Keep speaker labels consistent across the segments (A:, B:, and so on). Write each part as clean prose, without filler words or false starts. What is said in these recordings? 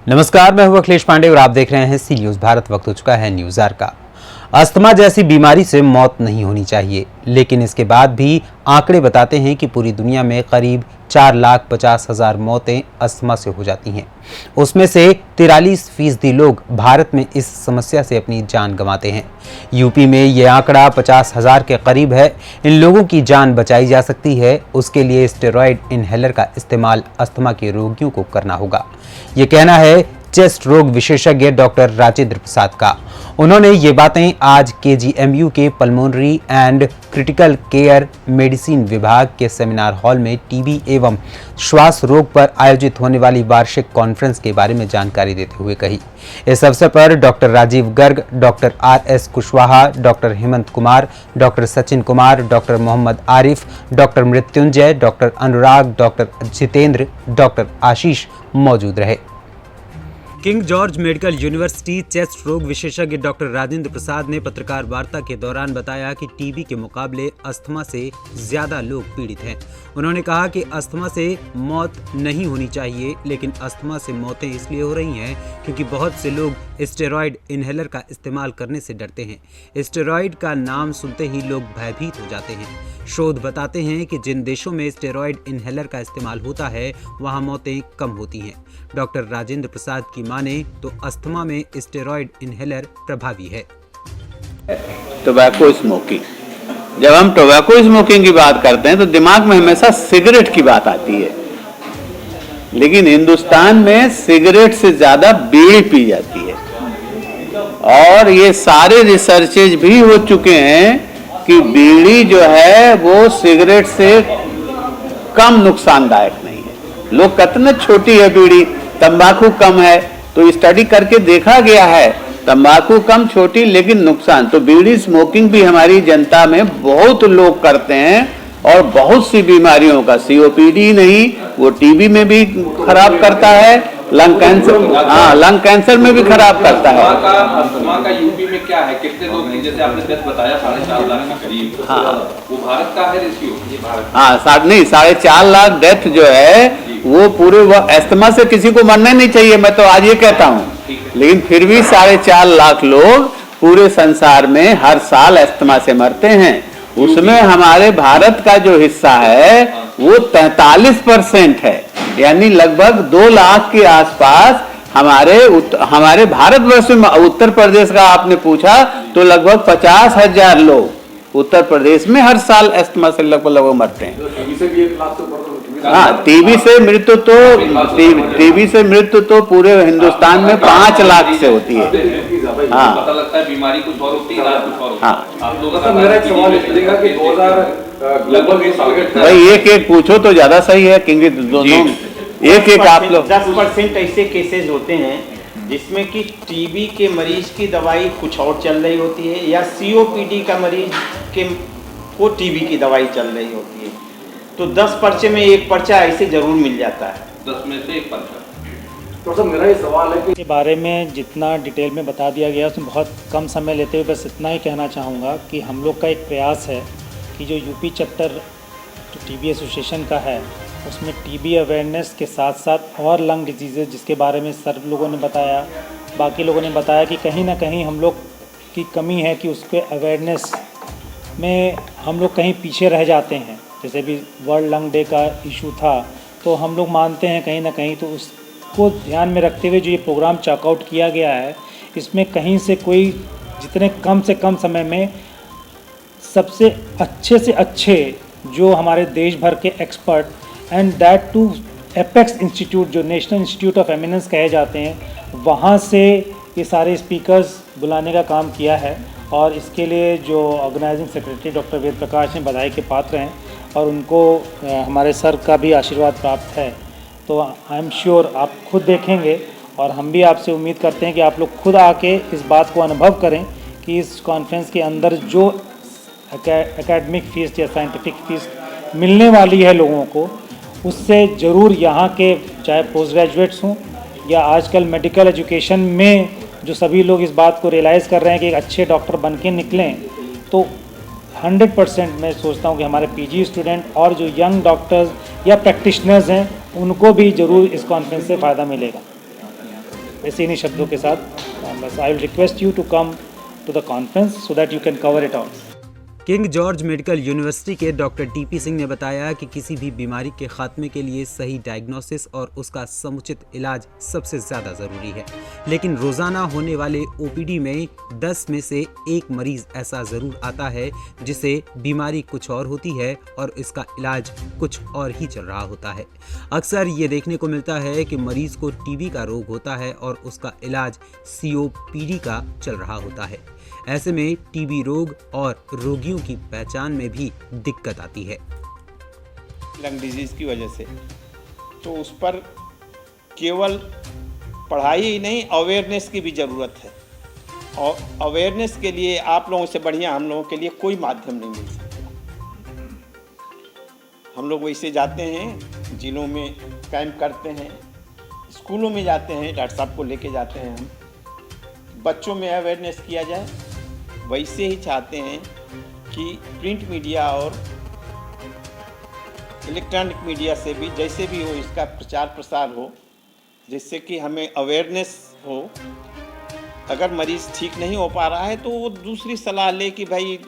A: नमस्कार, मैं हूं अखिलेश पांडे और आप देख रहे हैं सी न्यूज भारत। वक्त हो चुका है न्यूज आवर का। अस्थमा जैसी बीमारी से मौत नहीं होनी चाहिए, लेकिन इसके बाद भी आंकड़े बताते हैं कि पूरी दुनिया में करीब 4,50,000 मौतें अस्थमा से हो जाती हैं। उसमें से 43% लोग भारत में इस समस्या से अपनी जान गंवाते हैं। यूपी में ये आंकड़ा 50,000 के करीब है। इन लोगों की जान बचाई जा सकती है, उसके लिए स्टेरॉयड इनहेलर का इस्तेमाल अस्थमा के रोगियों को करना होगा। ये कहना है चेस्ट रोग विशेषज्ञ डॉक्टर राजेंद्र प्रसाद का। उन्होंने ये बातें आज KGMU के pulmonary and critical care medicine विभाग के सेमिनार हॉल में टीबी एवं श्वास रोग पर आयोजित होने वाली वार्षिक कॉन्फ्रेंस के बारे में जानकारी देते हुए कही। इस अवसर पर doctor Rajiv Garg, doctor RS Kushwaha, doctor Hemant Kumar, doctor Sachin Kumar, doctor Mohammad Arif, doctor Mrityunjay, doctor Anurag, doctor Jitendra, doctor Ashish मौजूद रहे। King George medical university chest रोग विशेषज्ञ डॉक्टर राजेंद्र प्रसाद ने पत्रकार वार्ता के दौरान बताया कि टीबी के मुकाबले अस्थमा से ज्यादा लोग पीड़ित हैं। उन्होंने कहा कि अस्थमा से मौत नहीं होनी चाहिए, लेकिन अस्थमा से मौतें इसलिए हो रही हैं क्योंकि बहुत से लोग स्टेरॉयड इनहेलर का इस्तेमाल करने से डरते हैं। स्टेरॉयड का नाम सुनते ही लोग भयभीत हो जाते हैं। शोध बताते हैं कि जिन देशों में स्टेरॉयड इनहेलर का इस्तेमाल होता है वहां मौतें कम होती हैं। डॉक्टर राजेंद्र प्रसाद की माने तो अस्थमा में स्टेरॉयड इनहेलर प्रभावी है।
B: टोबैको स्मोकिंग, जब हम टोबैको स्मोकिंग की बात करते हैं तो दिमाग में हमेशा सिगरेट की बात आती है, लेकिन हिंदुस्तान में सिगरेट से ज्यादा बीड़ी पी जाती है। और ये सारे रिसर्चेज भी हो चुके हैं कि बीड़ी जो है वो सिगरेट से कम नुकसानदायक नहीं है। लोग कहते हैं छोटी है बीड़ी, तंबाकू कम है, तो स्टडी करके देखा गया है तंबाकू कम, छोटी, लेकिन नुकसान। तो बीड़ी स्मोकिंग भी हमारी जनता में बहुत लोग करते हैं और बहुत सी बीमारियों का, COPD नहीं, वो टीबी में भी खराब करता है, लंग कैंसर, लंग कैंसर में भी खराब करता है।
C: अस्थमा का यूपी में क्या है, कितने लोग, जैसे आपने डेथ बताया 4.5 लाख के करीब, वो भारत का है रेशियो?
B: नहीं, 4.5 लाख डेथ जो है वो पूरे अस्थमा से किसी को मरना नहीं चाहिए, मैं तो आज ये कहता हूँ, लेकिन फिर भी 4.5 लाख लोग पूरे संसार में हर साल अस्थमा से मरते हैं। उसमें हमारे भारत का जो हिस्सा है वो 43% है, यानी लगभग 2 लाख के आसपास हमारे भारतवर्ष में। उत्तर प्रदेश का आपने पूछा तो लगभग 50,000 लोग उत्तर प्रदेश में हर साल अस्थमा से लगभग मरते हैं। टीबी से मृत्यु तो पूरे हिंदुस्तान में 5 लाख से होती है।
C: पता लगता है बीमारी कुछ और होती है, इलाज कुछ और होता है। आप लोगों का
D: मेरा एक सवाल इसलिए कि 2000 लगभग
B: भाई एक पूछो तो ज्यादा सही है, क्योंकि दोनों एक आप लोग
E: 10% ऐसे केसेस होते हैं जिसमें कि टीबी के मरीज की दवाई कुछ और चल रही होती है, या COPD का मरीज को टीबी की दवाई चल रही होती है। तो 10 पर्चे में एक पर्चा ऐसे जरूर मिल जाता है,
C: 10 में से एक पर्चा।
D: तो सर मेरा ये सवाल है कि
F: के बारे में जितना डिटेल में बता दिया गया उसमें बहुत कम समय लेते हुए बस इतना ही कहना चाहूँगा कि हम लोग का एक प्रयास है कि जो यूपी चैप्टर जो टीबी एसोसिएशन का है उसमें टीबी अवेयरनेस के साथ साथ और लंग डिजीज़ जिसके बारे में सर लोगों ने बताया, बाकी लोगों ने बताया कि कहीं ना कहीं हम लोग की कमी है कि उसके अवेयरनेस में हम लोग कहीं पीछे रह जाते हैं। जैसे भी वर्ल्ड लंग डे का इशू था तो हम लोग मानते हैं कहीं ना कहीं, तो उसको ध्यान में रखते हुए जो ये प्रोग्राम चेकआउट किया गया है इसमें कहीं से कोई जितने कम से कम समय में सबसे अच्छे जो हमारे देश भर के expert and that to apex institute जो नेशनल इंस्टीट्यूट ऑफ एमिनेंस कहे जाते हैं, वहाँ से ये सारे स्पीकर्स बुलाने का काम किया है। और इसके लिए जो organising secretary doctor Ved Prakash हैं बधाई के पात्र हैं और उनको हमारे सर का भी आशीर्वाद प्राप्त है। तो आई एम श्योर आप खुद देखेंगे और हम भी आपसे उम्मीद करते हैं कि आप लोग खुद आके इस बात को अनुभव करें कि इस कॉन्फ्रेंस के अंदर जो एकेडमिक फीस या साइंटिफिक फीस मिलने वाली है लोगों को, उससे ज़रूर यहाँ के चाहे पोस्ट ग्रेजुएट्स हों या आजकल मेडिकल एजुकेशन में जो सभी लोग इस बात को रियलाइज़ कर रहे हैं कि एक अच्छे डॉक्टर बन के निकलें, तो 100% मैं सोचता हूँ कि हमारे PG स्टूडेंट और जो यंग डॉक्टर्स या प्रैक्टिशनर्स हैं उनको भी ज़रूर इस कॉन्फ्रेंस से फ़ायदा मिलेगा। ऐसे इन्हीं शब्दों के साथ बस I will request you to come to the conference so that you can cover it all.
A: King George medical University के डॉक्टर टीपी सिंह ने बताया कि किसी भी बीमारी के खात्मे के लिए सही डायग्नोसिस और उसका समुचित इलाज सबसे ज़्यादा ज़रूरी है, लेकिन रोज़ाना होने वाले ओपीडी में 10 में से 1 मरीज़ ऐसा ज़रूर आता है जिसे बीमारी कुछ और होती है और इसका इलाज कुछ और ही चल रहा होता है। अक्सर ये देखने को मिलता है कि मरीज़ को टीबी का रोग होता है और उसका इलाज सीओपीडी का चल रहा होता है। ऐसे में टीबी रोग और रोगियों की पहचान में भी दिक्कत आती है।
E: लंग डिजीज़ की वजह से तो उस पर केवल पढ़ाई ही नहीं, अवेयरनेस की भी ज़रूरत है, और अवेयरनेस के लिए आप लोगों से बढ़िया हम लोगों के लिए कोई माध्यम नहीं मिल सकता। हम लोग वैसे जाते हैं, जिलों में कैंप करते हैं, स्कूलों में जाते हैं, डॉक्टर साहब को लेके जाते हैं, हम बच्चों में अवेयरनेस किया जाए। वैसे ही चाहते हैं कि प्रिंट मीडिया और इलेक्ट्रॉनिक मीडिया से भी जैसे भी हो इसका प्रचार प्रसार हो, जिससे कि हमें अवेयरनेस हो। अगर मरीज़ ठीक नहीं हो पा रहा है तो वो दूसरी सलाह ले कि भाई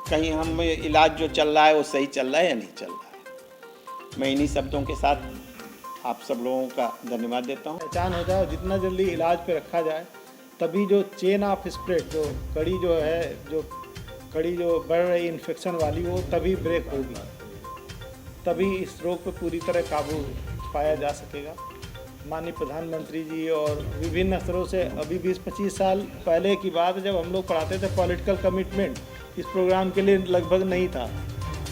E: कहीं हम इलाज जो चल रहा है वो सही चल रहा है या नहीं चल रहा है। मैं इन्हीं शब्दों के साथ आप सब लोगों का धन्यवाद देता हूँ।
G: पहचान हो जाए, जितना जल्दी इलाज पे रखा जाए, तभी जो चेन ऑफ स्प्रेड, जो कड़ी जो बढ़ रही इन्फेक्शन वाली, वो तभी ब्रेक होगी, तभी इस रोग पे पूरी तरह काबू पाया जा सकेगा। माननीय प्रधानमंत्री जी और विभिन्न स्तरों से अभी 20-25 साल पहले की बात है, जब हम लोग पढ़ाते थे, पॉलिटिकल कमिटमेंट इस प्रोग्राम के लिए लगभग नहीं था।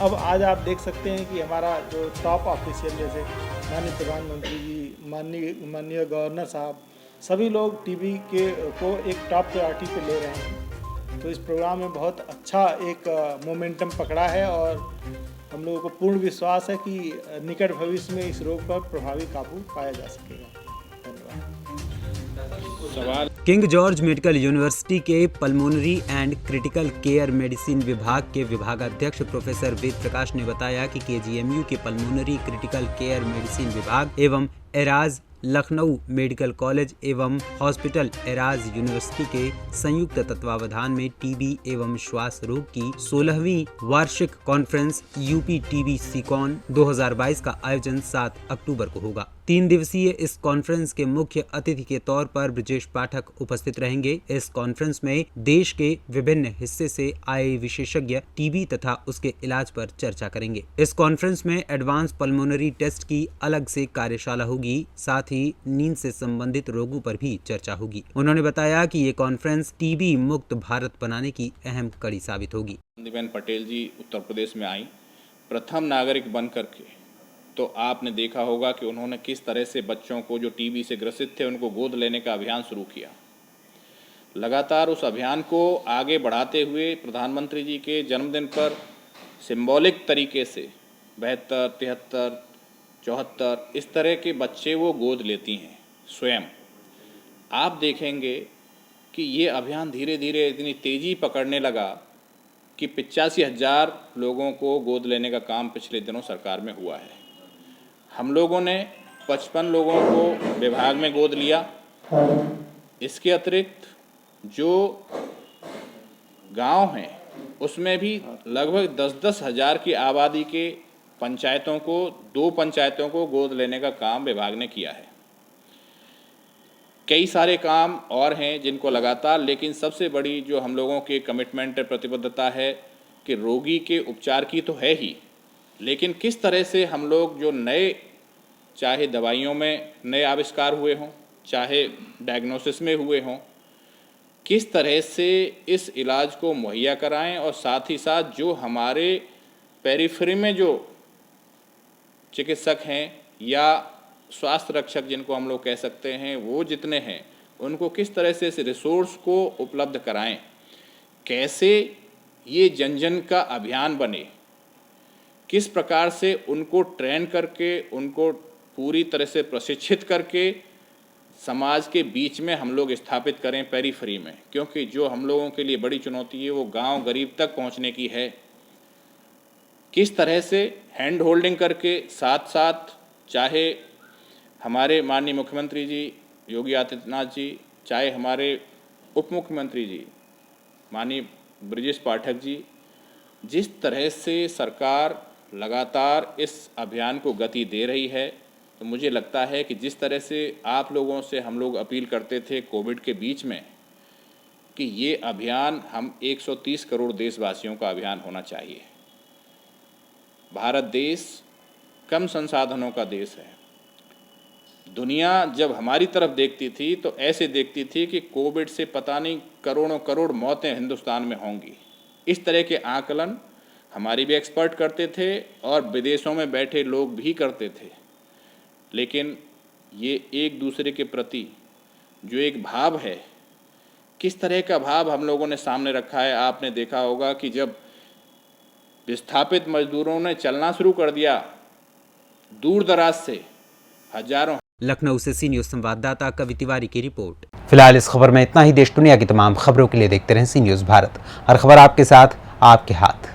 G: अब आज आप देख सकते हैं कि हमारा जो टॉप ऑफिशियल, जैसे माननीय प्रधानमंत्री जी, माननीय गवर्नर साहब, सभी लोग टीबी को एक टॉप प्रायोरिटी पे ले रहे हैं। तो इस प्रोग्राम में बहुत अच्छा एक मोमेंटम पकड़ा है और हम लोगों को पूर्ण विश्वास है कि निकट भविष्य में इस रोग पर प्रभावी काबू पाया जा सकेगा। धन्यवाद।
A: किंग जॉर्ज मेडिकल यूनिवर्सिटी के pulmonary and critical care medicine विभाग के विभागाध्यक्ष प्रोफेसर वेद प्रकाश ने बताया कि केजीएमयू के पल्मोनरी क्रिटिकल केयर मेडिसिन विभाग एवं एराज लखनऊ मेडिकल कॉलेज एवं हॉस्पिटल एराज यूनिवर्सिटी के संयुक्त तत्वावधान में टीबी एवं श्वास रोग की 16वीं वार्षिक कॉन्फ्रेंस यूपी टीबी सीकॉन 2022 का आयोजन 7 अक्टूबर को होगा। 3 दिवसीय इस कॉन्फ्रेंस के मुख्य अतिथि के तौर पर ब्रजेश पाठक उपस्थित रहेंगे। इस कॉन्फ्रेंस में देश के विभिन्न हिस्से से आए विशेषज्ञ टीबी तथा उसके इलाज पर चर्चा करेंगे। इस कॉन्फ्रेंस में एडवांस पल्मोनरी टेस्ट की अलग से कार्यशाला होगी, साथ ही नींद से संबंधित रोगों पर भी चर्चा होगी। उन्होंने बताया कि ये कॉन्फ्रेंस टीबी मुक्त भारत बनाने की अहम कड़ी साबित होगी।
H: आनंदीबेन पटेल जी उत्तर प्रदेश में आई, प्रथम नागरिक बन करके, तो आपने देखा होगा कि उन्होंने किस तरह से बच्चों को जो टीबी से ग्रसित थे उनको गोद लेने का अभियान शुरू किया। लगातार उस अभियान को आगे बढ़ाते हुए प्रधानमंत्री जी के जन्मदिन पर सिंबॉलिक तरीके से 72, 73, 74 इस तरह के बच्चे वो गोद लेती हैं स्वयं। आप देखेंगे कि ये अभियान धीरे धीरे इतनी तेज़ी पकड़ने लगा कि 85,000 लोगों को गोद लेने का काम पिछले दिनों सरकार में हुआ है। हम लोगों ने 55 लोगों को विभाग में गोद लिया। इसके अतिरिक्त जो गांव हैं उसमें भी लगभग 10-10 हज़ार की आबादी के पंचायतों को, 2 पंचायतों को गोद लेने का काम विभाग ने किया है। कई सारे काम और हैं जिनको लगातार, लेकिन सबसे बड़ी जो हम लोगों के कमिटमेंट है, प्रतिबद्धता है कि रोगी के उपचार की तो है ही, लेकिन किस तरह से हम लोग जो नए, चाहे दवाइयों में नए आविष्कार हुए हों, चाहे डायग्नोसिस में हुए हों, किस तरह से इस इलाज को मुहैया कराएं और साथ ही साथ जो हमारे पेरिफेरी में जो चिकित्सक हैं या स्वास्थ्य रक्षक जिनको हम लोग कह सकते हैं, वो जितने हैं उनको किस तरह से इस रिसोर्स को उपलब्ध कराएं, कैसे ये जन जन का अभियान बने, किस प्रकार से उनको ट्रेन करके, उनको पूरी तरह से प्रशिक्षित करके समाज के बीच में हम लोग स्थापित करें पेरिफेरी में, क्योंकि जो हम लोगों के लिए बड़ी चुनौती है वो गांव गरीब तक पहुंचने की है। किस तरह से हैंड होल्डिंग करके साथ साथ, चाहे हमारे माननीय मुख्यमंत्री जी योगी आदित्यनाथ जी, चाहे हमारे उप मुख्यमंत्री जी माननीय ब्रजेश पाठक जी, जिस तरह से सरकार लगातार इस अभियान को गति दे रही है, तो मुझे लगता है कि जिस तरह से आप लोगों से हम लोग अपील करते थे कोविड के बीच में कि ये अभियान हम 130 करोड़ देशवासियों का अभियान होना चाहिए। भारत देश कम संसाधनों का देश है। दुनिया जब हमारी तरफ देखती थी तो ऐसे देखती थी कि कोविड से पता नहीं करोड़ों करोड़ मौतें हिंदुस्तान में होंगी। इस तरह के आकलन हमारी भी एक्सपर्ट करते थे और विदेशों में बैठे लोग भी करते थे। लेकिन ये एक दूसरे के प्रति जो एक भाव है, किस तरह का भाव हम लोगों ने सामने रखा है। आपने देखा होगा कि जब विस्थापित मजदूरों ने चलना शुरू कर दिया दूर दराज से, हजारों।
A: लखनऊ से सी न्यूज़ संवाददाता कवि तिवारी की रिपोर्ट। फिलहाल इस खबर में इतना ही। देश दुनिया की तमाम खबरों के लिए देखते रहें सी न्यूज़ भारत। हर खबर आपके साथ, आपके हाथ।